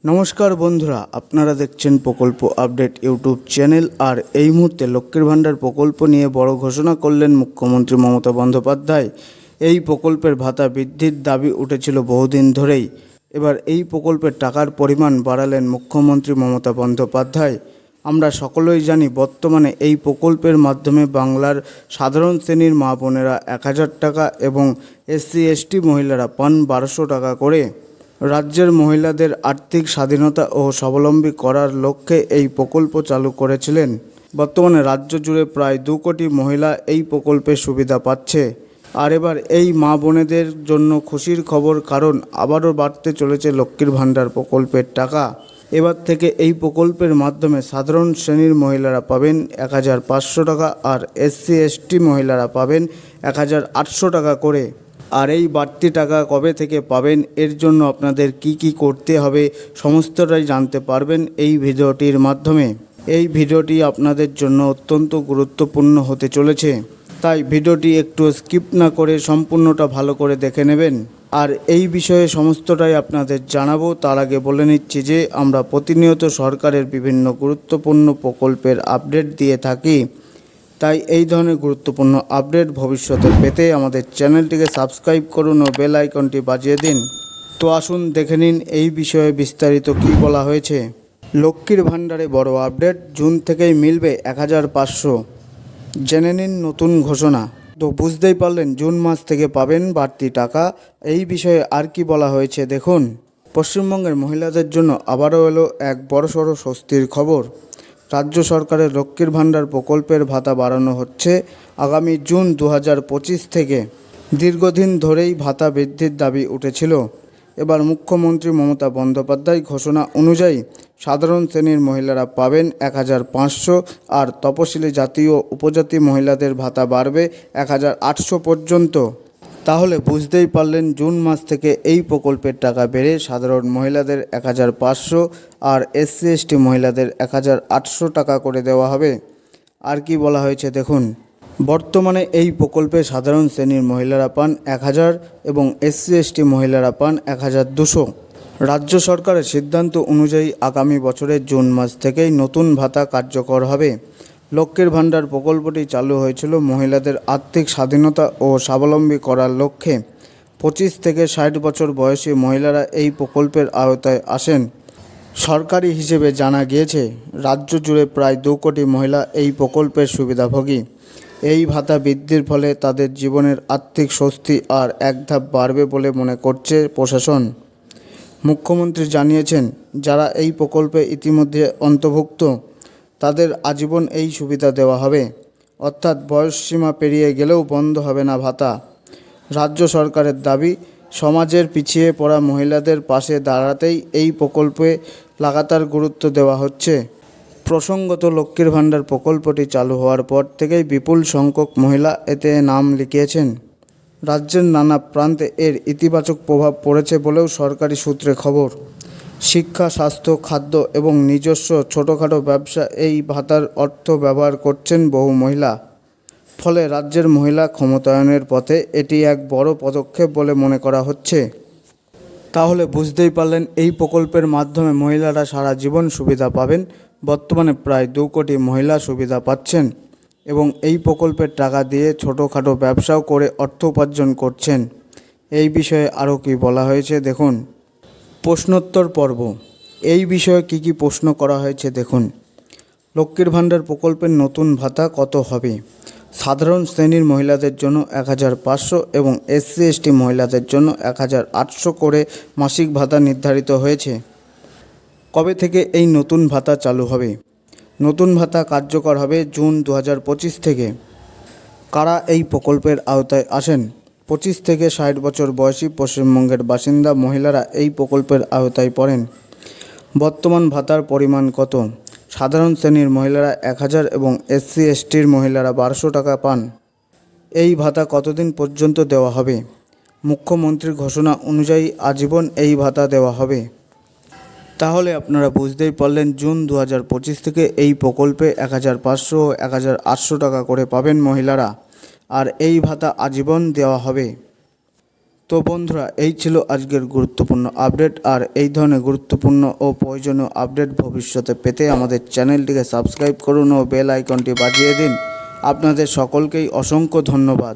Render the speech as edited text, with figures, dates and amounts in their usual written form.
নমস্কার বন্ধুরা, আপনারা দেখছেন প্রকল্প আপডেট ইউটিউব চ্যানেল। আর এই মুহূর্তে লক্ষ্মীর ভাণ্ডার প্রকল্প নিয়ে বড় ঘোষণা করলেন মুখ্যমন্ত্রী মমতা বন্দ্যোপাধ্যায়। এই প্রকল্পের ভাতা বৃদ্ধির দাবি উঠেছিল বহুদিন ধরেই। এবার এই প্রকল্পের টাকার পরিমাণ বাড়ালেন মুখ্যমন্ত্রী মমতা বন্দ্যোপাধ্যায়। আমরা সকলেই জানি বর্তমানে এই প্রকল্পের মাধ্যমে বাংলার সাধারণ শ্রেণীর মা বোনেরা 1000 টাকা এবং SC/ST মহিলারা পান 1200 টাকা করে। রাজ্যের মহিলাদের আর্থিক স্বাধীনতা ও স্বাবলম্বী করার লক্ষ্যে এই প্রকল্প চালু করেছিলেন। বর্তমানে রাজ্য জুড়ে প্রায় 2 কোটি মহিলা এই প্রকল্পের সুবিধা পাচ্ছে। আর এবার এই মা বোনেদের জন্য খুশির খবর, কারণ আবারও বাড়তে চলেছে লক্ষ্মীর ভাণ্ডার প্রকল্পের টাকা। এবার থেকে এই প্রকল্পের মাধ্যমে সাধারণ শ্রেণীর মহিলারা পাবেন 1500 টাকা আর SC/ST মহিলারা পাবেন 1800 টাকা করে। আর এই বাড়তি টাকা কবে থেকে পাবেন, এর জন্য আপনাদের কি করতে হবে সমস্তটাই জানতে পারবেন এই ভিডিওটির মাধ্যমে। এই ভিডিওটি আপনাদের জন্য অত্যন্ত গুরুত্বপূর্ণ হতে চলেছে, তাই ভিডিওটি একটু স্কিপ না করে সম্পূর্ণটা ভালো করে দেখে নেবেন। আর এই বিষয়ে সমস্তটাই আপনাদের জানাবো। তার আগে বলে নিচ্ছি যে আমরা প্রতিনিয়ত সরকারের বিভিন্ন গুরুত্বপূর্ণ প্রকল্পের আপডেট দিয়ে থাকি, তাই এই ধরনের গুরুত্বপূর্ণ আপডেট ভবিষ্যতে পেতে আমাদের চ্যানেলটিকে সাবস্ক্রাইব করুন ও বেল আইকনটি বাজিয়ে দিন। তো আসুন দেখে নিন এই বিষয়ে বিস্তারিত কী বলা হয়েছে। লক্ষ্মীর ভাণ্ডারে বড় আপডেট, জুন থেকেই মিলবে 1500। জেনে নিন নতুন ঘোষণা। তো বুঝতেই পারলেন, জুন মাস থেকে পাবেন বাড়তি টাকা। এই বিষয়ে আর কি বলা হয়েছে দেখুন। পশ্চিমবঙ্গের মহিলাদের জন্য আবারও এলো এক বড়সড় স্বস্তির খবর। রাজ্য সরকারের লক্ষ্মীর ভাণ্ডার প্রকল্পের ভাতা বাড়ানো হচ্ছে আগামী জুন 2025 থেকে। দীর্ঘদিন ধরেই ভাতা বৃদ্ধির দাবি উঠেছিল। এবার মুখ্যমন্ত্রী মমতা বন্দ্যোপাধ্যায় ঘোষণা অনুযায়ী সাধারণ শ্রেণীর মহিলারা পাবেন 1500 আর তপশিলি জাতি ও উপজাতি মহিলাদের ভাতা বাড়বে 1800 পর্যন্ত। তাহলে বুঝতেই পারলেন, জুন মাস থেকে এই প্রকল্পের টাকা বেড়ে সাধারণ মহিলাদের 1500 আর SC/ST মহিলাদের 1800 টাকা করে দেওয়া হবে। আর কি বলা হয়েছে দেখুন। বর্তমানে এই প্রকল্পে সাধারণ শ্রেণীর মহিলারা পান 1000 এবং SC/ST মহিলারা পান 1200। রাজ্য সরকারের সিদ্ধান্ত অনুযায়ী আগামী বছরের জুন মাস থেকেই নতুন ভাতা কার্যকর হবে। লক্ষ্মীর ভাণ্ডার প্রকল্পটি চালু হয়েছিল মহিলাদের আর্থিক স্বাধীনতা ও স্বাবলম্বী করার লক্ষ্যে। 25 থেকে 60 বছর বয়সী মহিলারা এই প্রকল্পের আওতায় আসেন। সরকারি হিসেবে জানা গিয়েছে, রাজ্য জুড়ে প্রায় 2 কোটি মহিলা এই প্রকল্পের সুবিধাভোগী। এই ভাতা বৃদ্ধির ফলে তাদের জীবনের আর্থিক স্বস্তি আর এক ধাপ বাড়বে বলে মনে করছে প্রশাসন। মুখ্যমন্ত্রী জানিয়েছেন, যারা এই প্রকল্পে ইতিমধ্যে অন্তর্ভুক্ত তাদের আজীবন এই সুবিধা দেওয়া হবে, অর্থাৎ বয়সসীমা পেরিয়ে গেলেও বন্ধ হবে না ভাতা। রাজ্য সরকারের দাবি, সমাজের পিছিয়ে পড়া মহিলাদের পাশে দাঁড়াতেই এই প্রকল্পে লাগাতার গুরুত্ব দেওয়া হচ্ছে। প্রসঙ্গত, লক্ষ্মীর ভাণ্ডার প্রকল্পটি চালু হওয়ার পর থেকেই বিপুল সংখ্যক মহিলা এতে নাম লিখিয়েছেন। রাজ্যের নানা প্রান্তে এর ইতিবাচক প্রভাব পড়েছে বলেও সরকারি সূত্রে খবর। শিক্ষা, স্বাস্থ্য, খাদ্য এবং নিজস্ব ছোটোখাটো ব্যবসা এই ভাতার অর্থ ব্যবহার করছেন বহু মহিলা। ফলে রাজ্যের মহিলা ক্ষমতায়নের পথে এটি এক বড় পদক্ষেপ বলে মনে করা হচ্ছে। তাহলে বুঝতেই পারলেন, এই প্রকল্পের মাধ্যমে মহিলারা সারা জীবন সুবিধা পাবেন। বর্তমানে প্রায় 2 কোটি মহিলা সুবিধা পাচ্ছেন এবং এই প্রকল্পের টাকা দিয়ে ছোটোখাটো ব্যবসাও করে অর্থ উপার্জন করছেন। এই বিষয়ে আরও কি বলা হয়েছে দেখুন। প্রশ্নোত্তর পর্ব। এই বিষয়ে কি প্রশ্ন করা হয়েছে দেখুন। লক্ষ্মীর ভাণ্ডার প্রকল্পের নতুন ভাতা কত হবে? সাধারণ শ্রেণীর মহিলাদের জন্য 1500 এবং SC/ST মহিলাদের জন্য 1800 করে মাসিক ভাতা নির্ধারিত হয়েছে। কবে থেকে এই নতুন ভাতা চালু হবে? নতুন ভাতা কার্যকর হবে জুন 2025 থেকে। কারা এই প্রকল্পের আওতায় আসেন? 25 থেকে 60 বছর বয়সী পশ্চিমবঙ্গের বাসিন্দা মহিলারা এই প্রকল্পের আওতায় পড়েন। বর্তমান ভাতার পরিমাণ কত? সাধারণ শ্রেণীর মহিলারা 1000 এবং SC/STর মহিলারা 1200 টাকা পান। এই ভাতা কতদিন পর্যন্ত দেওয়া হবে? মুখ্যমন্ত্রীর ঘোষণা অনুযায়ী আজীবন এই ভাতা দেওয়া হবে। তাহলে আপনারা বুঝতেই পারলেন, জুন 2025 থেকে এই প্রকল্পে 1500 ও 1800 টাকা করে পাবেন মহিলারা, আর এই ভাতা আজীবন দেওয়া হবে। তো বন্ধুরা, এই ছিল আজকের গুরুত্বপূর্ণ আপডেট। আর এই ধরনের গুরুত্বপূর্ণ ও প্রয়োজনীয় আপডেট ভবিষ্যতে পেতে আমাদের চ্যানেলটিকে সাবস্ক্রাইব করুন ও বেল আইকনটি বাজিয়ে দিন। আপনাদের সকলকেই অসংখ্য ধন্যবাদ।